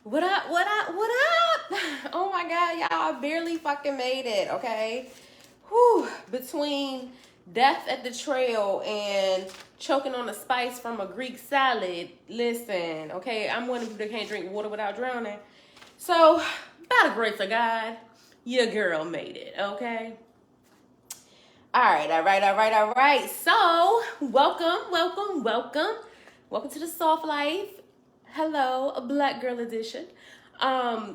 What up? What up? What up? Oh my God, y'all, I barely fucking made it, okay? Whew, between death at the trail and choking on the spice from a Greek salad, listen, okay, I'm one of you that can't drink water without drowning. So, by the grace of God, your girl made it, okay? All right. So, welcome to the Soft Life. Hello, a Black Girl Edition,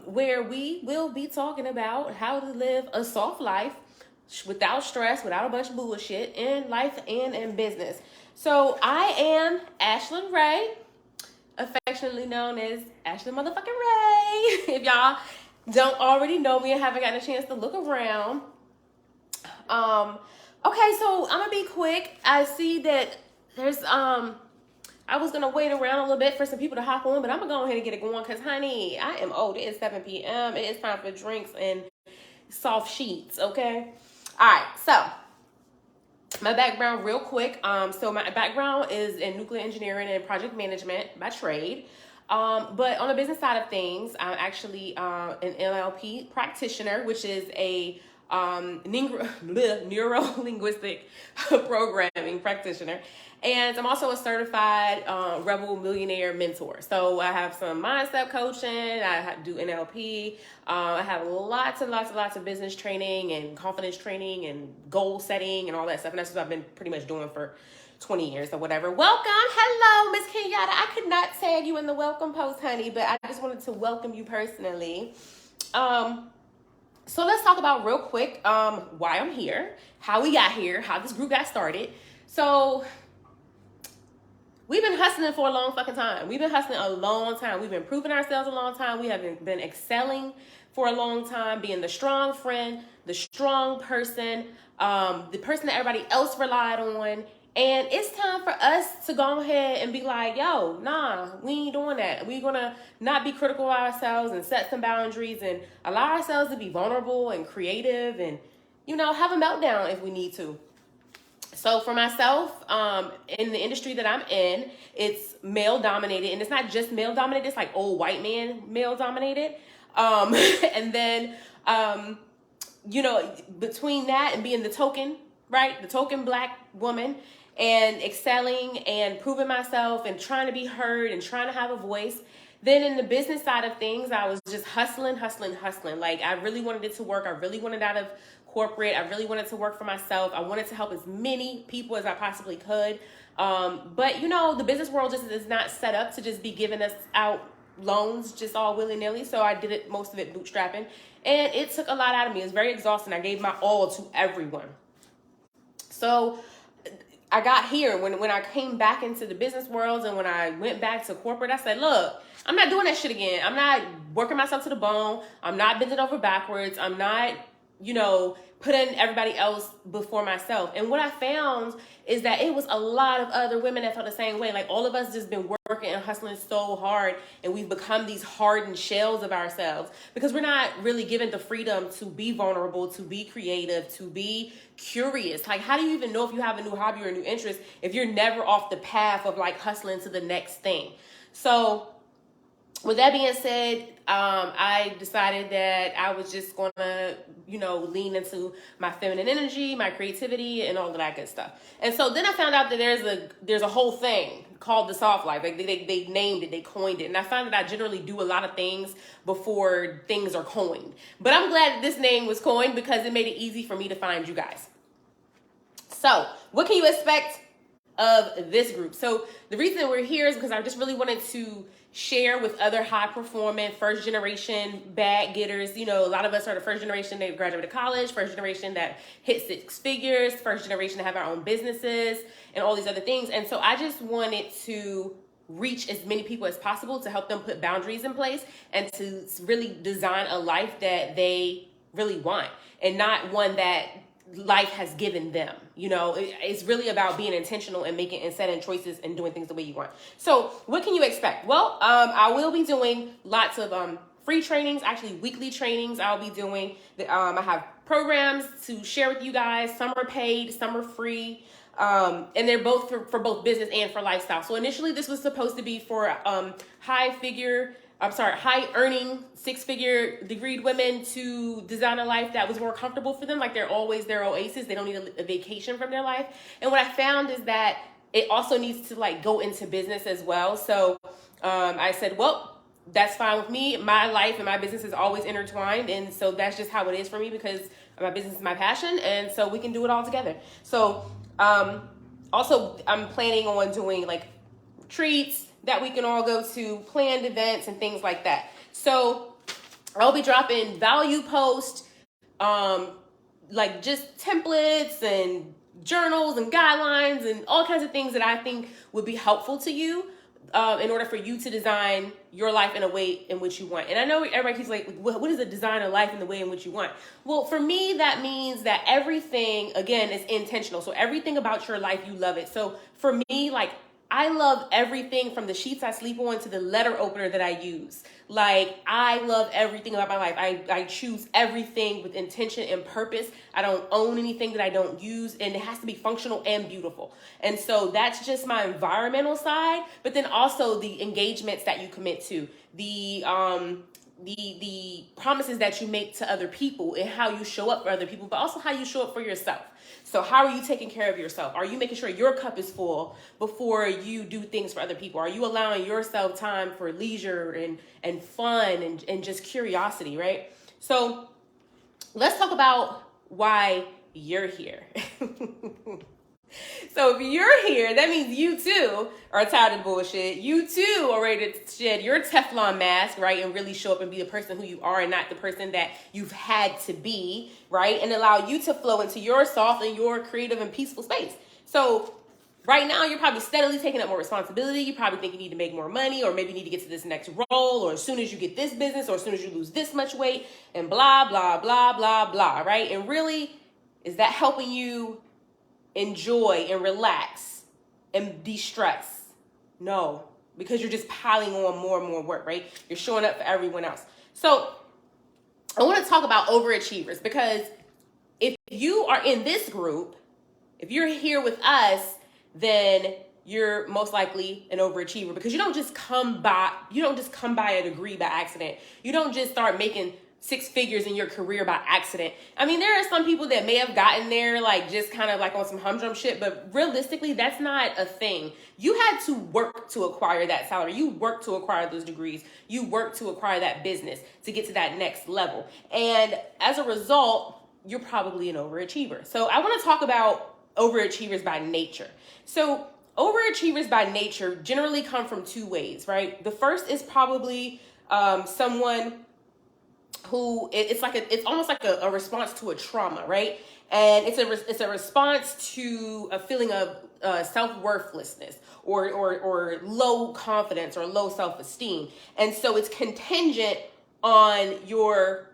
where we will be talking about how to live a soft life without stress, without a bunch of bullshit in life and in business. So, I am Ashlyn Ray, affectionately known as Ashlyn motherfucking Ray. If y'all don't already know me and haven't gotten a chance to look around. Okay, so I'm gonna be quick. I see that there's I was gonna wait around a little bit for some people to hop on, but I'm gonna go ahead and get it going because honey, I am old. It is 7 p.m. It is time for drinks and soft sheets, okay? Alright, so my background real quick. So my background is in nuclear engineering and project management by trade. But on the business side of things, I'm actually an NLP practitioner, which is a neuro-linguistic programming practitioner. And I'm also a certified Rebel Millionaire mentor. So I have some mindset coaching, I do NLP, I have lots of business training and confidence training and goal setting and all that stuff. And that's what I've been pretty much doing for 20 years or whatever. Welcome. Hello, Miss Kenyatta. I could not tag you in the welcome post, honey, but I just wanted to welcome you personally. So let's talk about real quick why I'm here, how we got here, how this group got started. So we've been hustling for a long fucking time. We've been hustling a long time. We've been proving ourselves a long time. We have been excelling for a long time, being the strong friend, the strong person, the person that everybody else relied on. And it's time for us to go ahead and be like, yo, nah, we ain't doing that. We're going to not be critical of ourselves and set some boundaries and allow ourselves to be vulnerable and creative and, you know, have a meltdown if we need to. So for myself, in the industry that I'm in, it's male dominated, and it's not just male dominated, it's like old white man male dominated. And then, you know, between that and being the token, right? The token Black woman and excelling and proving myself and trying to be heard and trying to have a voice. Then in the business side of things, I was just hustling. Like I really wanted it to work. I really wanted out of corporate. I really wanted to work for myself. I wanted to help as many people as I possibly could. But you know, the business world just is not set up to just be giving us out loans just all willy-nilly. So I did it, most of it bootstrapping. And it took a lot out of me. It was very exhausting. I gave my all to everyone. So I got here when I came back into the business world and when I went back to corporate, I said, look, I'm not doing that shit again. I'm not working myself to the bone. I'm not bending over backwards. I'm not, you know, putting everybody else before myself. And what I found is that it was a lot of other women that felt the same way. Like all of us just been working and hustling so hard and we've become these hardened shells of ourselves because we're not really given the freedom to be vulnerable, to be creative, to be curious. Like how do you even know if you have a new hobby or a new interest if you're never off the path of like hustling to the next thing? So with that being said, I decided that I was just going to, you know, lean into my feminine energy, my creativity, and all of that good stuff. And so then I found out that there's a whole thing called the soft life. Like they named it, they coined it. And I found that I generally do a lot of things before things are coined. But I'm glad that this name was coined because it made it easy for me to find you guys. So what can you expect of this group? So the reason we're here is because I just really wanted to share with other high performing first generation bag getters. You know, a lot of us are the first generation that graduated college, first generation that hit 6 figures, first generation to have our own businesses and all these other things. And so I just wanted to reach as many people as possible to help them put boundaries in place and to really design a life that they really want and not one that life has given them. You know, it's really about being intentional and making and setting choices and doing things the way you want. So what can you expect? Well, I will be doing lots of free trainings, actually weekly trainings. I'll be doing I have programs to share with you guys. Some are paid, some are free. And they're both for both business and for lifestyle. So initially this was supposed to be for high figure high earning, 6-figure degreed women to design a life that was more comfortable for them. Like they're always their oasis. They don't need a vacation from their life. And what I found is that it also needs to like go into business as well. So I said, well, that's fine with me. My life and my business is always intertwined. And so that's just how it is for me because my business is my passion. And so we can do it all together. So also I'm planning on doing like retreats that we can all go to, planned events and things like that. So I'll be dropping value posts, like just templates and journals and guidelines and all kinds of things that I think would be helpful to you in order for you to design your life in a way in which you want. And I know everybody keeps like, what is a design of life in the way in which you want? Well, for me, that means that everything, again, is intentional. So everything about your life, you love it. So for me, like, I love everything from the sheets I sleep on to the letter opener that I use. Like, I love everything about my life. I choose everything with intention and purpose. I don't own anything that I don't use, and it has to be functional and beautiful. And so that's just my environmental side, but then also the engagements that you commit to, the promises that you make to other people and how you show up for other people, but also how you show up for yourself. So how are you taking care of yourself? Are you making sure your cup is full before you do things for other people? Are you allowing yourself time for leisure and fun and just curiosity, right? So let's talk about why you're here. So if you're here, that means you too are tired of bullshit. You too are ready to shed your Teflon mask, right? And really show up and be the person who you are and not the person that you've had to be, right? And allow you to flow into your soft and your creative and peaceful space. So right now, you're probably steadily taking up more responsibility. You probably think you need to make more money, or maybe you need to get to this next role, or as soon as you get this business, or as soon as you lose this much weight, and blah, blah, blah, blah, blah, right? And really, is that helping you enjoy and relax and de-stress? No, because you're just piling on more and more work, right? You're showing up for everyone else. So I want to talk about overachievers, because if you are in this group, if you're here with us, then you're most likely an overachiever, because you don't just come by a degree by accident. You don't just start making 6 figures in your career by accident. I mean, there are some people that may have gotten there like just kind of like on some humdrum shit, but realistically, that's not a thing. You had to work to acquire that salary. You worked to acquire those degrees. You worked to acquire that business to get to that next level. And as a result, you're probably an overachiever. So I want to talk about overachievers by nature. So overachievers by nature generally come from 2 ways, right? The first is probably someone who it's almost like a response to a trauma, right? And it's a response to a feeling of self-worthlessness or low confidence or low self-esteem. And so it's contingent on your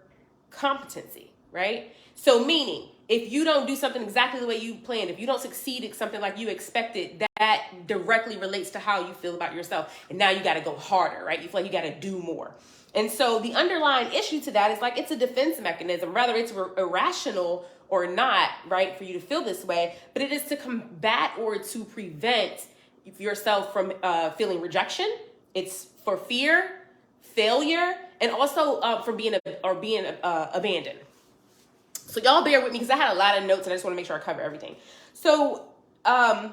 competency, right? So meaning, if you don't do something exactly the way you planned, if you don't succeed at something like you expected, that directly relates to how you feel about yourself. And now you got to go harder, right? You feel like you got to do more. And so the underlying issue to that is like it's a defense mechanism, whether it's irrational or not, right, for you to feel this way, but it is to combat or to prevent yourself from feeling rejection. It's for fear, failure, and also for being abandoned. So y'all bear with me because I had a lot of notes and I just want to make sure I cover everything. So the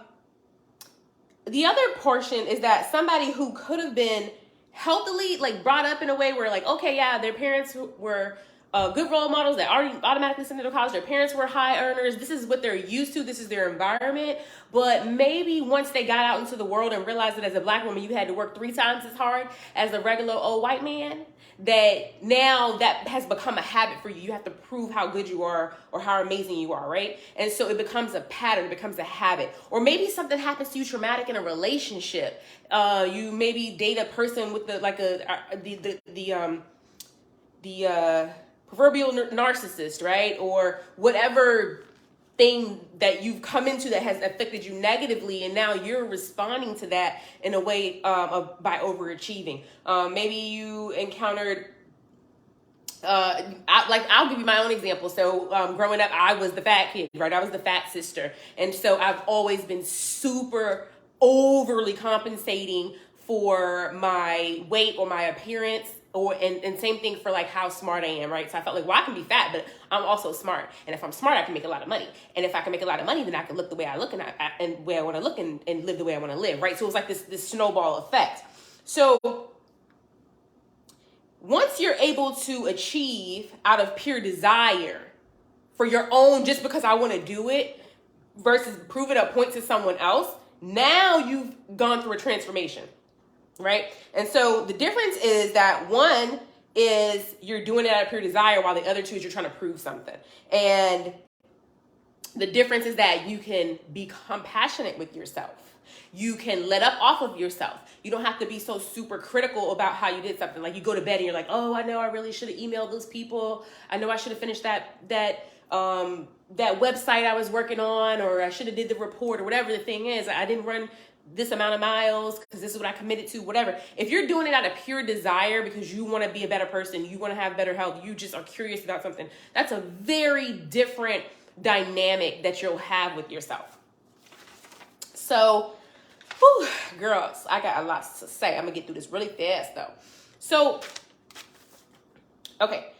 other portion is that somebody who could have been healthily like brought up in a way where like, okay, yeah, their parents were good role models that already automatically sent them to college. Their parents were high earners. This is what they're used to. This is their environment. But maybe once they got out into the world and realized that as a Black woman, you had to work 3 times as hard as a regular old white man, that now that has become a habit for you. You have to prove how good you are or how amazing you are, right? And so it becomes a pattern, it becomes a habit. Or maybe something happens to you traumatic in a relationship. You maybe date a person with the proverbial narcissist, right? Or whatever thing that you've come into that has affected you negatively, and now you're responding to that in a way by overachieving. Maybe you encountered I'll give you my own example. So growing up, I was the fat kid, right? I was the fat sister. And so I've always been super overly compensating for my weight or my appearance, and same thing for like how smart I am, right? So I felt like, well, I can be fat, but I'm also smart. And if I'm smart, I can make a lot of money. And if I can make a lot of money, then I can look the way I look and where I want to look and live the way I want to live, right? So it was like this snowball effect. So once you're able to achieve out of pure desire for your own, just because I want to do it, versus prove it a point to someone else, now you've gone through a transformation, right? And so the difference is that one is you're doing it out of pure desire, while the other two is you're trying to prove something. And the difference is that you can be compassionate with yourself. You can let up off of yourself. You don't have to be so super critical about how you did something. Like you go to bed and you're like, oh, I know I really should have emailed those people. I know I should have finished that website I was working on, or I should have did the report, or whatever the thing is. I didn't run this amount of miles because this is what I committed to, whatever. If you're doing it out of pure desire because you want to be a better person, you want to have better health, you just are curious about something, that's a very different dynamic that you'll have with yourself. So, whew, girls, I got a lot to say. I'm gonna get through this really fast though. So, okay.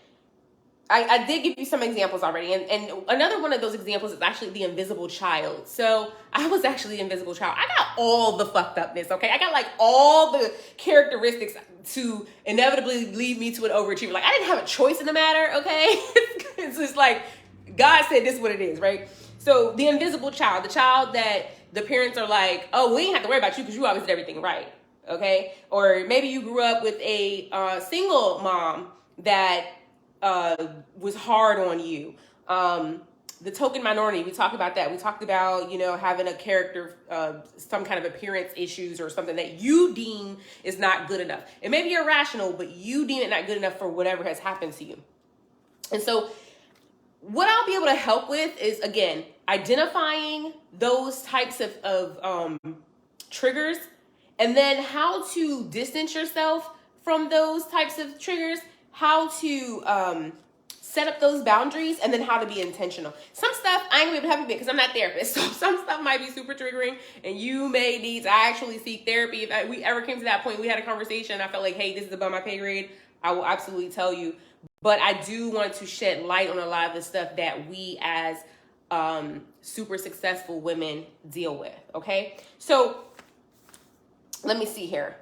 I did give you some examples already. And another one of those examples is actually the invisible child. So I was actually the invisible child. I got all the fucked upness, okay? I got like all the characteristics to inevitably lead me to an overachiever. Like I didn't have a choice in the matter, okay? It's just like, God said this is what it is, right? So the invisible child, the child that the parents are like, oh, we ain't have to worry about you because you always did everything right, okay? Or maybe you grew up with a single mom that was hard on you. The token minority, we talked about that. We talked about, having a character, some kind of appearance issues or something that you deem is not good enough. It may be irrational, but you deem it not good enough for whatever has happened to you. And so what I'll be able to help with is, again, identifying those types of triggers, and then how to distance yourself from those types of triggers, how to set up those boundaries, and then how to be intentional. Some stuff I ain't gonna be able to help you with because I'm not a therapist. So some stuff might be super triggering and you may need to actually seek therapy. If we ever came to that point, we had a conversation, I felt like, hey, this is above my pay grade, I will absolutely tell you. But I do want to shed light on a lot of the stuff that we as super successful women deal with, okay? So let me see here.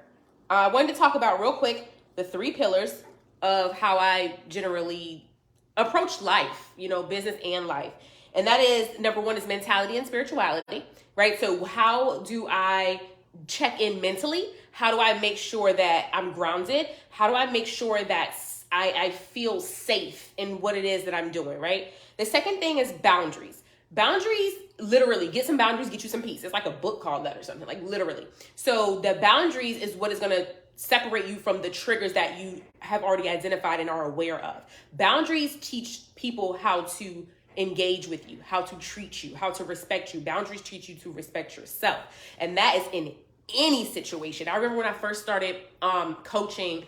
I wanted to talk about real quick the 3 pillars of how I generally approach life, business and life. And that is, number 1 is mentality and spirituality, right? So how do I check in mentally? How do I make sure that I'm grounded? How do I make sure that I feel safe in what it is that I'm doing, right? The second thing is boundaries. Boundaries, literally, get some boundaries, get you some peace. It's like a book called that or something, like literally. So the boundaries is what is going to separate you from the triggers that you have already identified and are aware of. Boundaries teach people how to engage with you, how to treat you, how to respect you. Boundaries teach you to respect yourself. And that is in any situation. I remember when I first started coaching,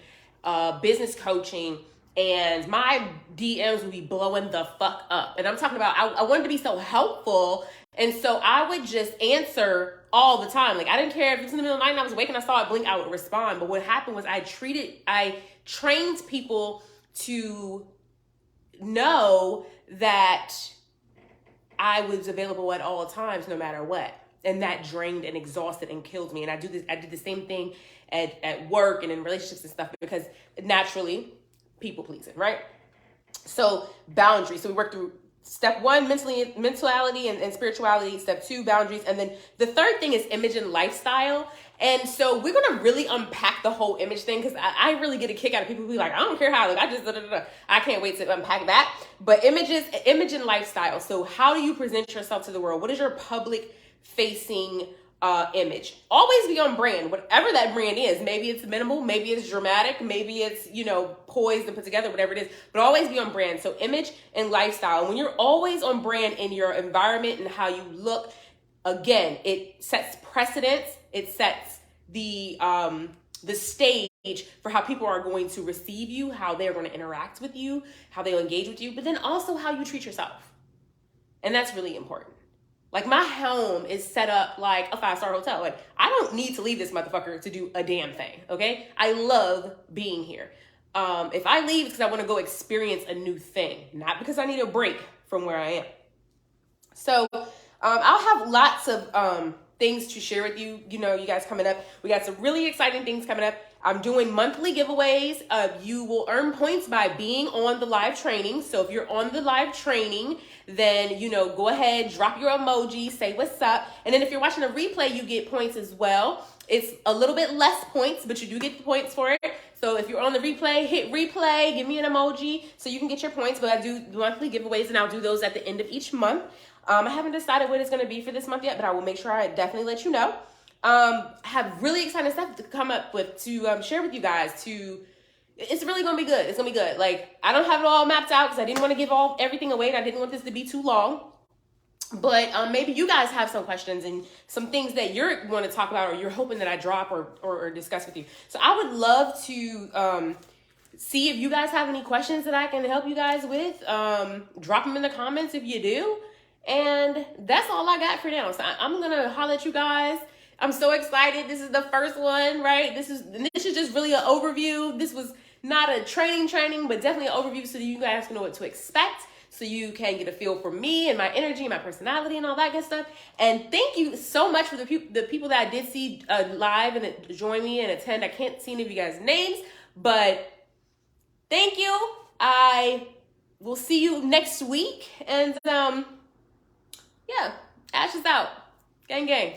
business coaching, and my DMs would be blowing the fuck up. And I'm talking about, I wanted to be so helpful. And so I would just answer all the time. Like I didn't care if it was in the middle of the night and I was awake and I saw it blink, I would respond. But what happened was I trained people to know that I was available at all times, no matter what. And that drained and exhausted and killed me. And I did the same thing at work and in relationships and stuff, because naturally people pleasing, right? So boundaries. So we work through step 1, mentality and spirituality. Step 2, boundaries. And then the third thing is image and lifestyle. And so we're going to really unpack the whole image thing, because I really get a kick out of people who be like, I don't care how I look. I can't wait to unpack that. But image and lifestyle. So how do you present yourself to the world? What is your public facing image? Always be on brand, whatever that brand is. Maybe it's minimal, maybe it's dramatic, maybe it's, poised and put together, whatever it is, but always be on brand. So image and lifestyle. When you're always on brand in your environment and how you look, again, it sets precedence. It sets the stage for how people are going to receive you, how they're going to interact with you, how they'll engage with you, but then also how you treat yourself. And that's really important. Like, my home is set up like a 5-star hotel. Like, I don't need to leave this motherfucker to do a damn thing, okay? I love being here. If I leave, it's because I want to go experience a new thing, not because I need a break from where I am. So I'll have lots of things to share with you, you guys coming up. We got some really exciting things coming up. I'm doing monthly giveaways. You will earn points by being on the live training. So if you're on the live training, then, go ahead, drop your emoji, say what's up. And then if you're watching a replay, you get points as well. It's a little bit less points, but you do get the points for it. So if you're on the replay, hit replay, give me an emoji so you can get your points. But I do monthly giveaways, and I'll do those at the end of each month. I haven't decided what it's going to be for this month yet, but I will make sure I definitely let you know. I have really exciting stuff to come up with to share with you guys. It's really going to be good. It's going to be good. Like, I don't have it all mapped out because I didn't want to give everything away, and I didn't want this to be too long. But maybe you guys have some questions and some things that you're going to talk about, or you're hoping that I drop or discuss with you. So I would love to see if you guys have any questions that I can help you guys with. Drop them in the comments if you do. And that's all I got for now. So I'm going to holler at you guys. I'm so excited. This is the first one, right? This is just really an overview. This was not a training, but definitely an overview so that you guys can know what to expect. So you can get a feel for me and my energy, my personality, and all that good stuff. And thank you so much for the people that I did see live and join me and attend. I can't see any of you guys' names, but thank you. I will see you next week. And yeah, Ash is out. Gang, gang.